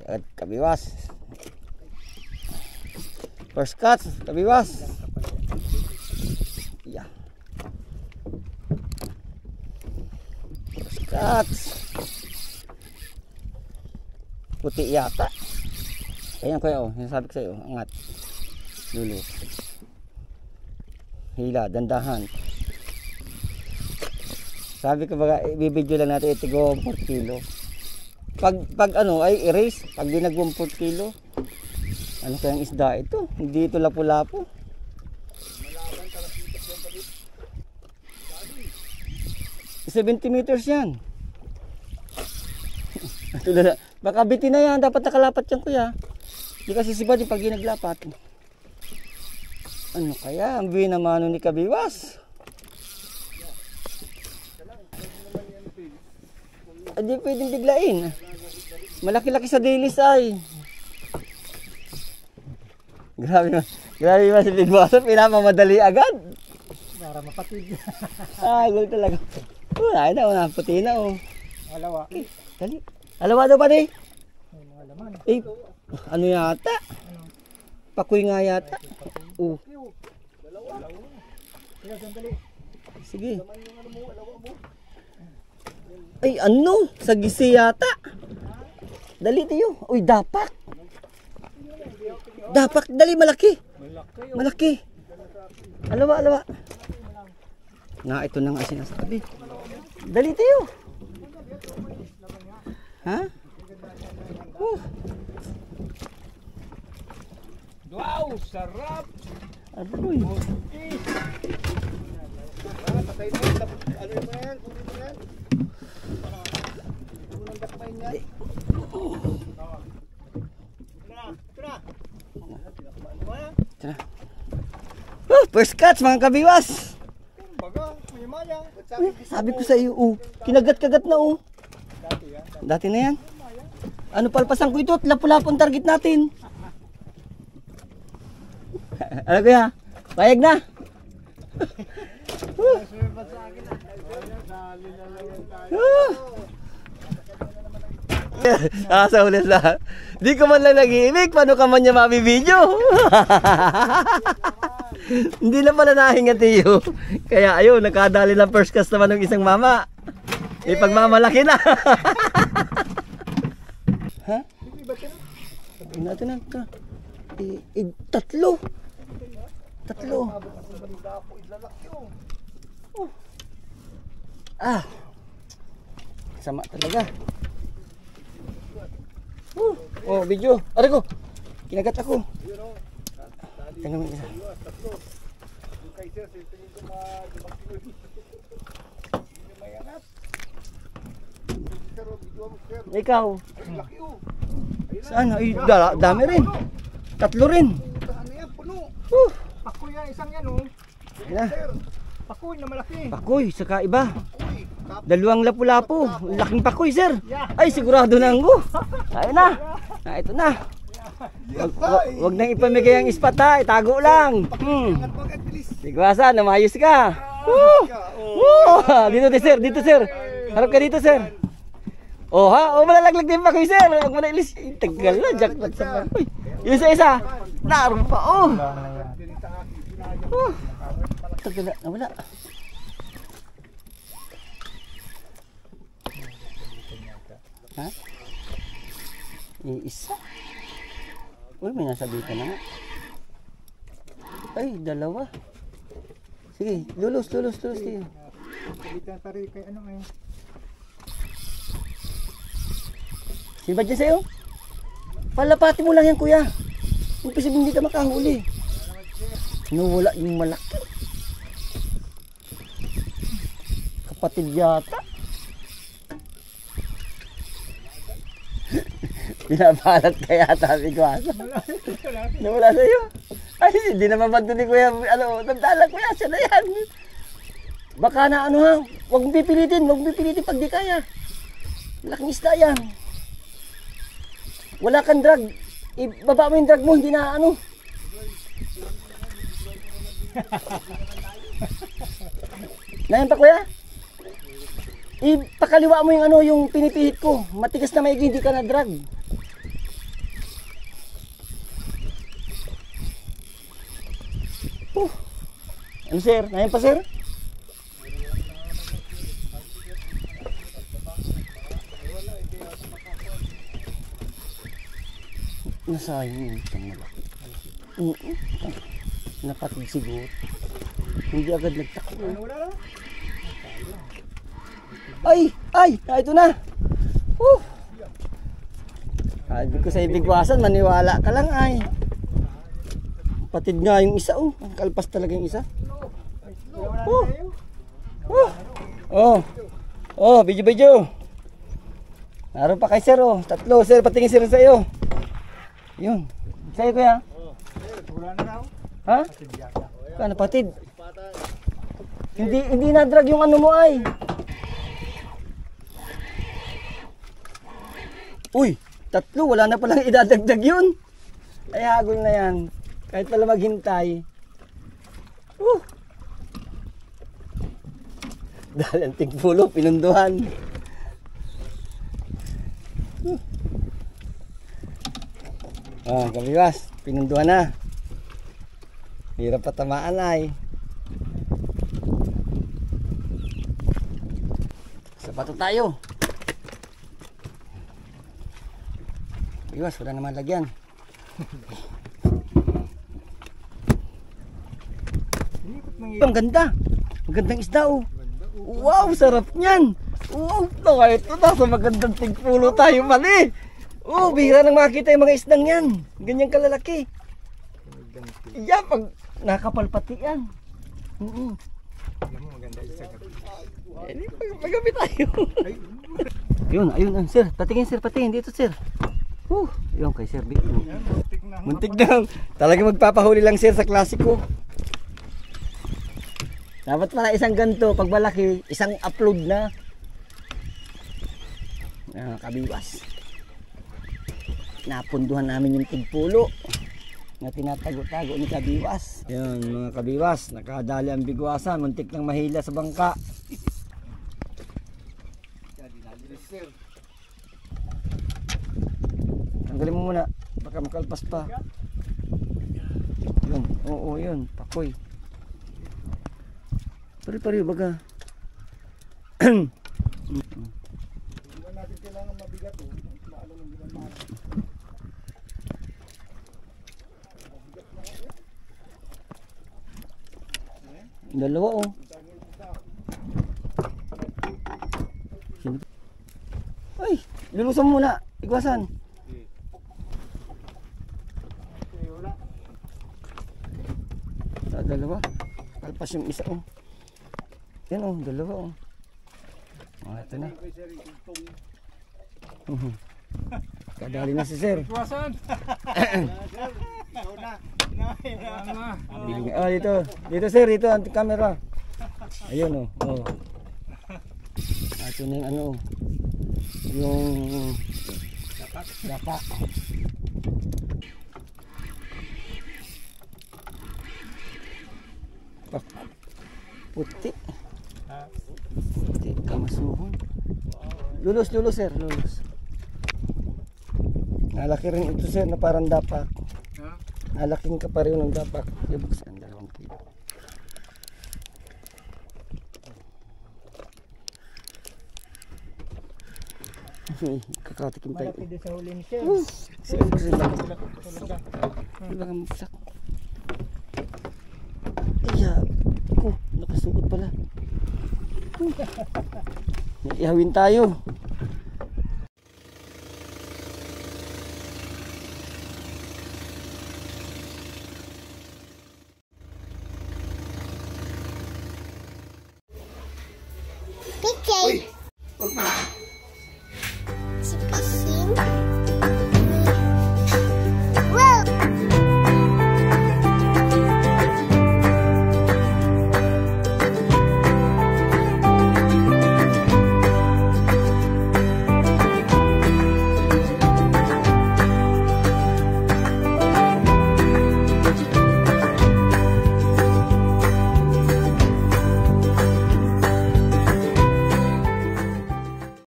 At kabiwas. First cut, kabiwas. Yeah. First cut. Puti yata. Ayan kuya oh, yung sabi ko sa'yo, angat. Lulus. Hila, dandahan. Sabi ko baga, ibibidyo lang natin itigo 4 kilo. Pag ano ay erase, pag di nag 4 kilo. Ano kayang isda ito? Hindi ito lapu-lapu. 70 meters yan. Baka bitin na yan, dapat nakalapat yan kuya. Di kasi sibad yung pag ginaglapat. Ano kaya ang binamano ni Kabiwas? Hindi pwedeng biglain. Malaki-laki sa dilis ay. Grabe ba si Big Boss? Pinamamadali agad. Para mapatid. Gulo talaga. Ay na, puti na oh. Alawa. Dali. Alawa daw pa di? May mga laman. Ano yata? Pakoy nga yata. Dalawa. Sandali. Sige. Ay ano? Sa gisi yata. Dali tayo. Uy, dapak. Dapak, dali malaki. Malaki. Alawa. Ito na nga sinasabi. Dali tayo. Ha? Wow, sarap. Aroy. Patay na yun. Ano yung mga yan? Kunin mo yan. Unang dakpain yan. Tara. First catch mga Kabiwas. Baga, may maya. Sabi ko sa iyo, kinagat-kagat na Dati na yan. Ano palpasan ko ito? Lapu-lapu ang target natin. Ano kuya? Payag na. Sa ulit na. Di ko man lang nag-iimik. Paano ka man niya mabibidyo? Hindi na pala nahinga tiyo. Kaya ayun, nakadali ng first cast naman ng isang mama. Ipagmamalaki na. Ha? Natin na ito. Tatlo. Sama talaga. Video. Aray ko. Kinagat ako. Tingnan mo isa. Ikaw. Saan? Ay, dami rin. Tatlo rin. Ano yan? Puno. Pakoy yan. Isang yan Pakoy na malaki. Pakoy, saka iba. Dalawang lapu-lapu. Laking pakoy, sir. Ay, sigurado na anggo. Ayun na. Ito na. Wag nang ipamigay ang ispat ha. Itago lang. Sigwasa, namayos ka. Dito sir. Harap ka dito sir. Malalaglag din pakoy sir. Huwag mo na ilis. Tagal na, jackpot sa pakoy. Yung isa. Naroon pa Tagal na, nawala. Ha? Isa. Uy, may nasabitan na nga. Ay, dalawa. Sige, lulus. Sige. Sabitan pa rin kay ano eh. Sino ba dyan sa'yo? Palapati mo lang yan, kuya. Umpisa hindi ka makahuli. Nawala yung malaki. Kapatid yata. Binabalat kaya tabi ko asa. Nawala sa'yo. Ay, hindi na mabanto ni kuya. Nagdalag kuya, siya na yan. Baka na huwag mong pipilitin pag di kaya. Laking isda yan. Wala kang drag. Ibaba mo yung drag mo, hindi na Nayan pa kuya? Ipakaliwa mo yung yung pinipihit ko. Matigas na maigi, hindi ka na drag. Ano sir? Ngayon pa sir? Nasayang yung isang malaki. Napatid siguro. Hindi agad nagtakbo. Ay! Ito na! Sabi ko sa ibigwasan, maniwala ka lang ay. Patid nga yung isa Ang kalpas talaga yung isa. Video. Naroon pa kay sir Tatlo sir, patingin sir sa iyo. Yun. Sa'yo kuya? Wala na raw. Ha? Ano patid? Hindi na-drag yung ano mo ay. Uy, 3, wala na palang idadagdag yun. Ay hagol na yan. Kahit pala maghintay. Dahil ang tigpulo, pinunduhan. Kabiwas, pinunduhan na. Hirap patamaan ay. Sapato tayo. Kabiwas, wala naman lagyan. Ang ganda. Ang gandang isda Wow, sarap niyan. Wow, ito nasa magandang tigpulo tayo mali. Bihira nang makita yung mga isdang yan. Ganyang kalalaki. Pag nakapalpati yan. Alam mo, maganda isa gabi. Pagabi tayo. Ayun, sir. Patingin dito, sir. Yun kay sir. Muntik na. Talaga magpapahuli lang, sir, sa klasiko. Dapat pala isang ganito, pag malaki, isang upload na. Kabiwas. Napunduhan namin yung tigpulo na tinatago-tago ni Kabiwas. Yun mga Kabiwas, nakadali ang bigwasan, muntik nang mahila sa bangka. Tanggalin mo muna, baka makalpas pa. Yun, yun, pakoy. Pari-pari baga. Hindi natin kailangan mabigat maano ng ginamahal. Dalawa Ay, lulusan mo muna. Igwasan. Dalawa. Kalpas yung isa Yan dalawa ito na. Kadali na si sir. Igwasan. Dito sir, dito ang camera. Ayun Ito na yung yung dapat. Puti. Puti, kamasuhon. Lulos sir, lulos. Nalaki rin ito sir na parang dapak. Nalaking ka pa rin ng dapak. Ibuksan 2 kilo. Kakatikim tayo. Malaki din sa huli ni sir. Sila. Diba kang magsak? Nakasuot pala. Ihawin tayo.